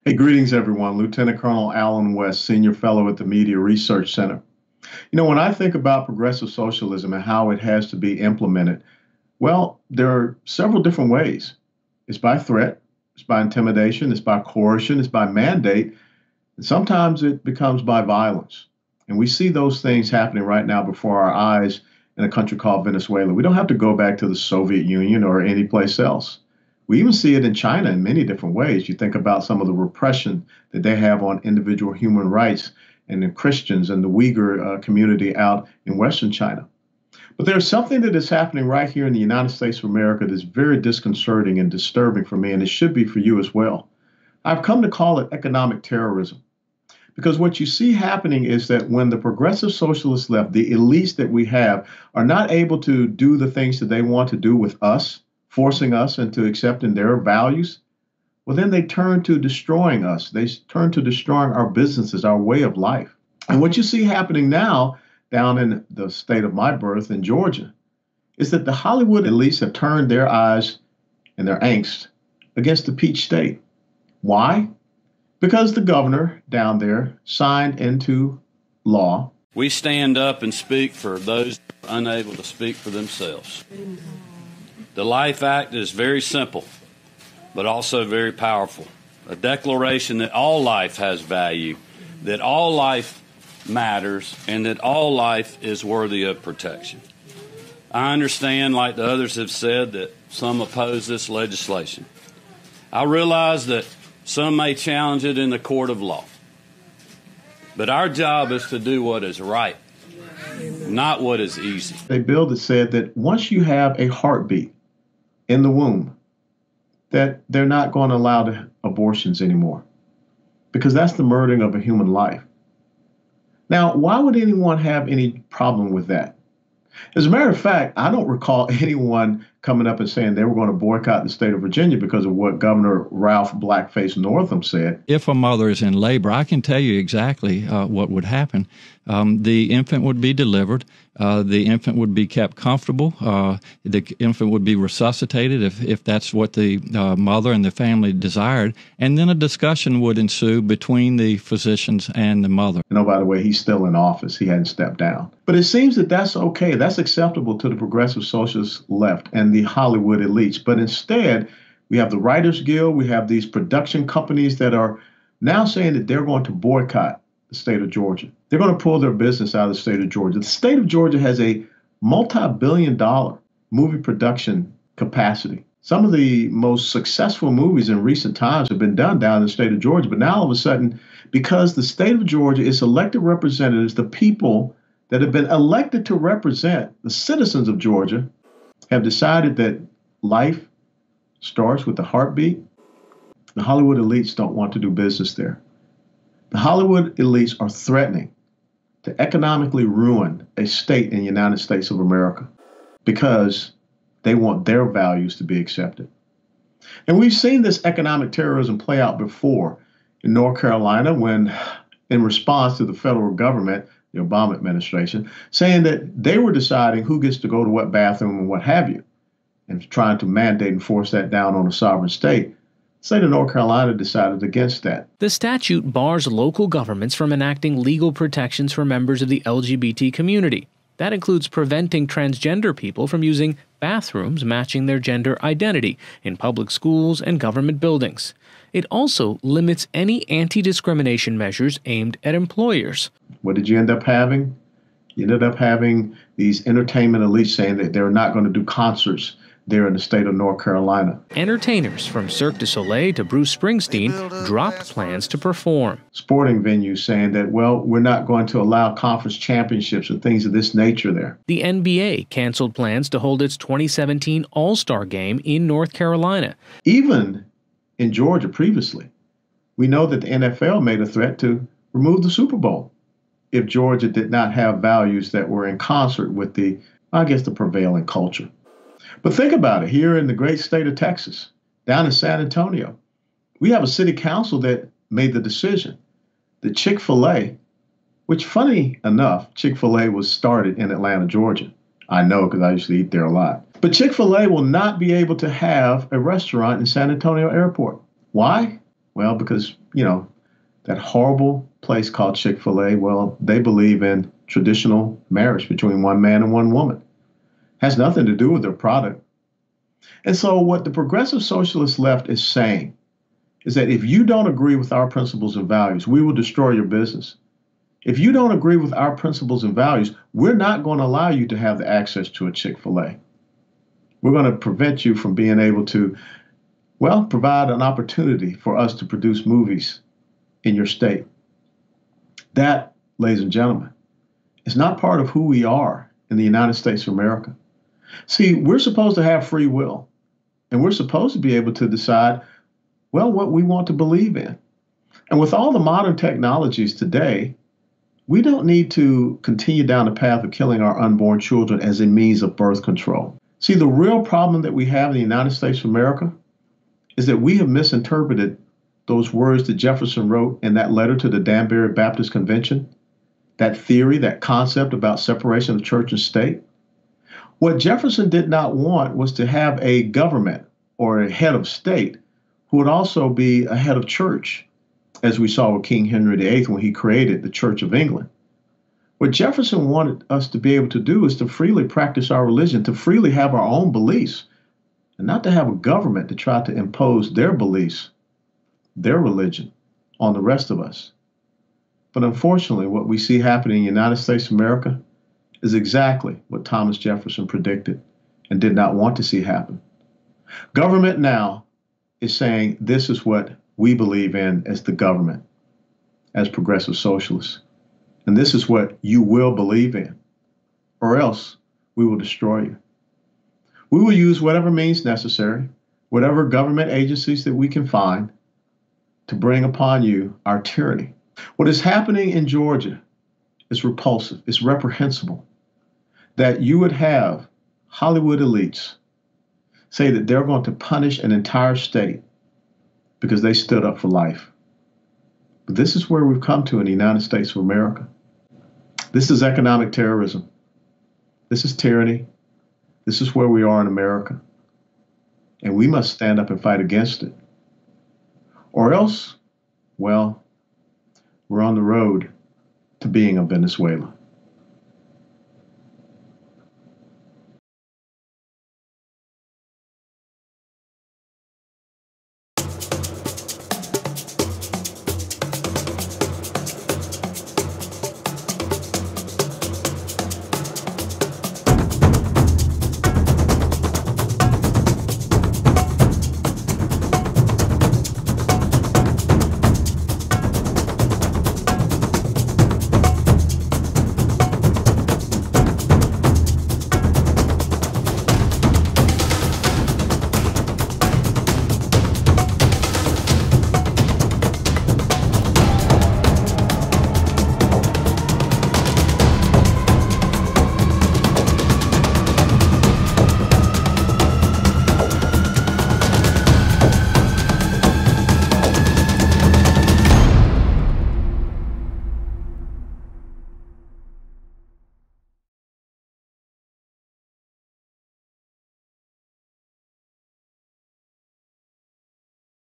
Hey, greetings, everyone. Lieutenant Colonel Alan West, Senior Fellow at the Media Research Center. When I think about progressive socialism and how it has to be implemented, well, there are several different ways. It's by threat, it's by intimidation, it's by coercion, it's by mandate, and sometimes it becomes by violence. And we see those things happening right now before our eyes in a country called Venezuela. We don't have to go back to the Soviet Union or any place else. We even see it in China in many different ways. You think about some of the repression that they have on individual human rights and the Christians and the Uyghur community out in Western China. But there's something that is happening right here in the United States of America that's very disconcerting and disturbing for me, and it should be for you as well. I've come to call it economic terrorism. Because what you see happening is that when the progressive socialist left, the elites that we have are not able to do the things that they want to do with us, forcing us into accepting their values, well, then they turn to destroying us. They turn to destroying our businesses, our way of life. And what you see happening now down in the state of my birth in Georgia is that the Hollywood elites have turned their eyes and their angst against the Peach State. Why? Because the governor down there signed into law. We stand up and speak for those unable to speak for themselves. The Life Act is very simple, but also very powerful. A declaration that all life has value, that all life matters, and that all life is worthy of protection. I understand, like the others have said, that some oppose this legislation. I realize that some may challenge it in the court of law. But our job is to do what is right, not what is easy. A bill that said that once you have a heartbeat in the womb, that they're not going to allow the abortions anymore, because that's the murdering of a human life. Now, why would anyone have any problem with that? As a matter of fact, I don't recall anyone coming up and saying they were going to boycott the state of Virginia because of what Governor Ralph Blackface Northam said. If a mother is in labor, I can tell you exactly what would happen. The infant would be delivered. The infant would be kept comfortable. The infant would be resuscitated if that's what the mother and the family desired. And then a discussion would ensue between the physicians and the mother. By the way, he's still in office. He hadn't stepped down. But it seems that that's okay. That's acceptable to the progressive socialist left and the Hollywood elites. But instead, we have the Writers Guild. We have these production companies that are now saying that they're going to boycott the state of Georgia. They're going to pull their business out of the state of Georgia. The state of Georgia has a multi-billion-dollar movie production capacity. Some of the most successful movies in recent times have been done down in the state of Georgia. But now all of a sudden, because the state of Georgia is elected representatives, the people that have been elected to represent the citizens of Georgia have decided that life starts with the heartbeat. The Hollywood elites don't want to do business there. The Hollywood elites are threatening to economically ruin a state in the United States of America because they want their values to be accepted. And we've seen this economic terrorism play out before in North Carolina when, in response to the federal government, the Obama administration, saying that they were deciding who gets to go to what bathroom and what have you, and trying to mandate and force that down on a sovereign state. The state of North Carolina decided against that. The statute bars local governments from enacting legal protections for members of the LGBT community. That includes preventing transgender people from using bathrooms matching their gender identity in public schools and government buildings. It also limits any anti-discrimination measures aimed at employers. What did you end up having? You ended up having these entertainment elites saying that they're not going to do concerts there in the state of North Carolina. Entertainers from Cirque du Soleil to Bruce Springsteen dropped plans to perform. Sporting venues saying that, well, we're not going to allow conference championships or things of this nature there. The NBA canceled plans to hold its 2017 All-Star Game in North Carolina. Even in Georgia previously, we know that the NFL made a threat to remove the Super Bowl if Georgia did not have values that were in concert with the prevailing culture. But think about it. Here in the great state of Texas, down in San Antonio, we have a city council that made the decision that Chick-fil-A, which funny enough, Chick-fil-A was started in Atlanta, Georgia. I know because I used to eat there a lot. But Chick-fil-A will not be able to have a restaurant in San Antonio Airport. Why? Well, because, that horrible place called Chick-fil-A, well, they believe in traditional marriage between one man and one woman. Has nothing to do with their product. And so what the progressive socialist left is saying is that if you don't agree with our principles and values, we will destroy your business. If you don't agree with our principles and values, we're not going to allow you to have the access to a Chick-fil-A. We're going to prevent you from being able to, provide an opportunity for us to produce movies in your state. That, ladies and gentlemen, is not part of who we are in the United States of America. See, we're supposed to have free will, and we're supposed to be able to decide, what we want to believe in. And with all the modern technologies today, we don't need to continue down the path of killing our unborn children as a means of birth control. See, the real problem that we have in the United States of America is that we have misinterpreted those words that Jefferson wrote in that letter to the Danbury Baptist Convention, that theory, that concept about separation of church and state. What Jefferson did not want was to have a government or a head of state who would also be a head of church, as we saw with King Henry VIII when he created the Church of England. What Jefferson wanted us to be able to do is to freely practice our religion, to freely have our own beliefs, and not to have a government to try to impose their beliefs, their religion, on the rest of us. But unfortunately, what we see happening in the United States of America is exactly what Thomas Jefferson predicted and did not want to see happen. Government now is saying this is what we believe in as the government, as progressive socialists. And this is what you will believe in, or else we will destroy you. We will use whatever means necessary, whatever government agencies that we can find to bring upon you our tyranny. What is happening in Georgia is repulsive, it's reprehensible, that you would have Hollywood elites say that they're going to punish an entire state because they stood up for life. But this is where we've come to in the United States of America. This is economic terrorism. This is tyranny. This is where we are in America. And we must stand up and fight against it. Or else, we're on the road to being a Venezuela.